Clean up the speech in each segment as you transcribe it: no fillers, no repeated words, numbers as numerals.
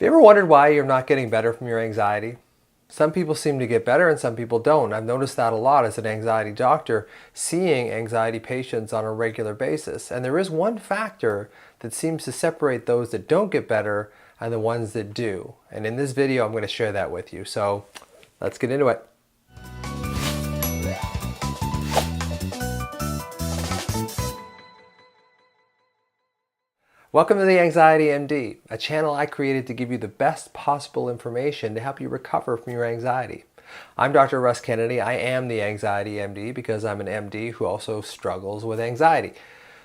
you ever wondered why you're not getting better from your anxiety? Some people seem to get better and some people don't. I've noticed that a lot as an anxiety doctor, seeing anxiety patients on a regular basis. And there is one factor that seems to separate those that don't get better and the ones that do. And in this video, I'm going to share that with you. So let's get into it. Welcome to the Anxiety MD, a channel I created to give you the best possible information to help you recover from your anxiety. I'm Dr. Russ Kennedy. I am the Anxiety MD because I'm an MD who also struggles with anxiety.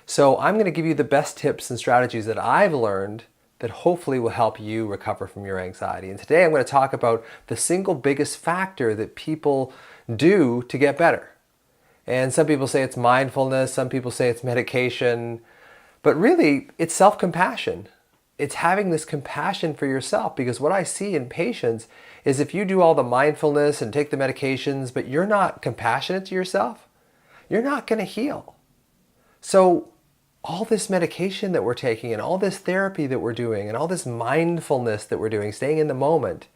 So I'm going to give you the best tips and strategies that I've learned that hopefully will help you recover from your anxiety. And today I'm going to talk about the single biggest factor that people do to get better. And some people say it's mindfulness, some people say it's medication. But really, it's self-compassion. It's having this compassion for yourself, because what I see in patients is if you do all the mindfulness and take the medications, but you're not compassionate to yourself, you're not going to heal. So all this medication that we're taking and all this therapy that we're doing and all this mindfulness that we're doing, staying in the moment,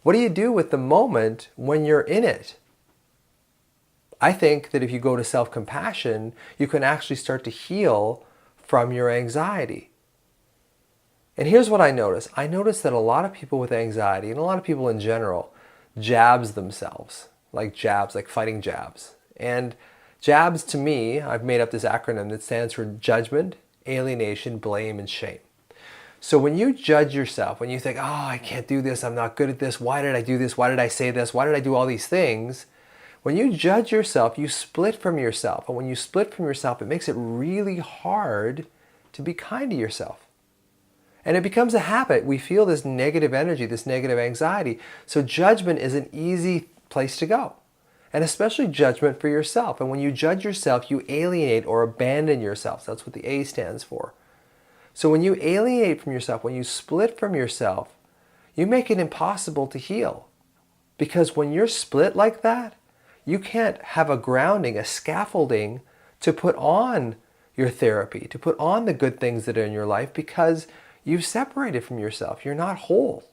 what do you do with the moment when you're in it? I think that if you go to self-compassion, you can actually start to heal from your anxiety. And here's what I notice. I notice that a lot of people with anxiety, and a lot of people in general, jabs themselves, like jabs, like fighting jabs. And jabs, to me, I've made up this acronym that stands for judgment, alienation, blame, and shame. So when you judge yourself, when you think, oh, I can't do this, I'm not good at this, why did I do this, why did I say this, why did I do all these things? When you judge yourself, you split from yourself. And when you split from yourself, it makes it really hard to be kind to yourself. And it becomes a habit. We feel this negative energy, this negative anxiety. So judgment is an easy place to go. And especially judgment for yourself. And when you judge yourself, you alienate or abandon yourself. That's what the A stands for. So when you alienate from yourself, when you split from yourself, you make it impossible to heal. Because when you're split like that, you can't have a grounding, a scaffolding to put on your therapy, to put on the good things that are in your life, because you've separated from yourself. You're not whole.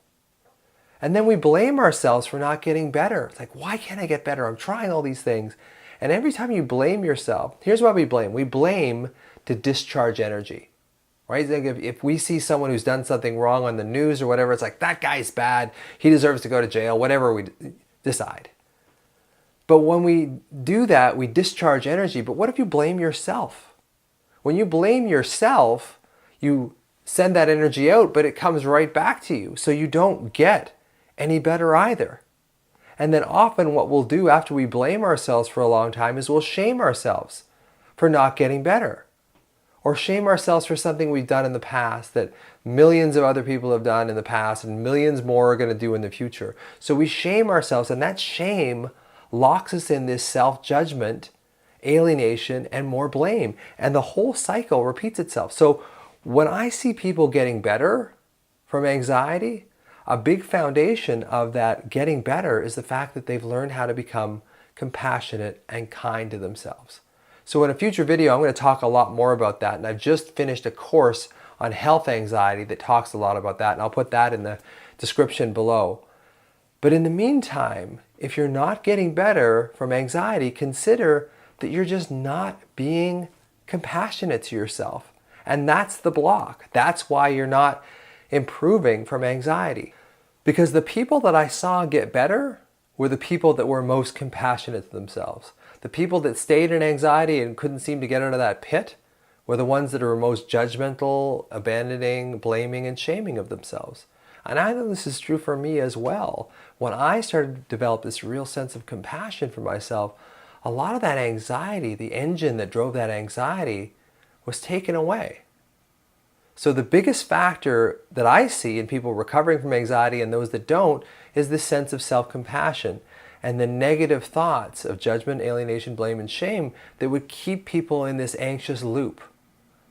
And then we blame ourselves for not getting better. It's like, why can't I get better? I'm trying all these things. And every time you blame yourself, here's why we blame. We blame to discharge energy, right? Like if we see someone who's done something wrong on the news or whatever, it's like, that guy's bad. He deserves to go to jail, whatever we decide. But when we do that, we discharge energy. But what if you blame yourself? When you blame yourself, you send that energy out, but it comes right back to you. So you don't get any better either. And then often what we'll do after we blame ourselves for a long time is we'll shame ourselves for not getting better. Or shame ourselves for something we've done in the past that millions of other people have done in the past and millions more are going to do in the future. So we shame ourselves, and that shame locks us in this self-judgment, alienation, and more blame. And the whole cycle repeats itself. So when I see people getting better from anxiety, a big foundation of that getting better is the fact that they've learned how to become compassionate and kind to themselves. So in a future video, I'm going to talk a lot more about that. And I've just finished a course on health anxiety that talks a lot about that. And I'll put that in the description below. But in the meantime, if you're not getting better from anxiety, consider that you're just not being compassionate to yourself. And that's the block. That's why you're not improving from anxiety. Because the people that I saw get better were the people that were most compassionate to themselves. The people that stayed in anxiety and couldn't seem to get out of that pit were the ones that are most judgmental, abandoning, blaming, and shaming of themselves. And I know this is true for me as well. When I started to develop this real sense of compassion for myself, a lot of that anxiety, the engine that drove that anxiety, was taken away. So the biggest factor that I see in people recovering from anxiety and those that don't is this sense of self-compassion and the negative thoughts of judgment, alienation, blame, and shame that would keep people in this anxious loop.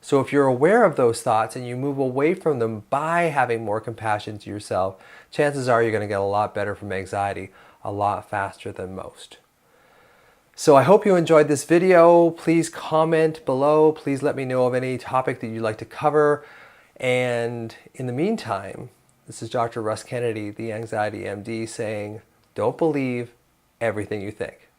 So if you're aware of those thoughts and you move away from them by having more compassion to yourself, chances are you're going to get a lot better from anxiety a lot faster than most. So I hope you enjoyed this video. Please comment below. Please let me know of any topic that you'd like to cover. And in the meantime, This is Dr. Russ Kennedy, the Anxiety MD, saying, don't believe everything you think.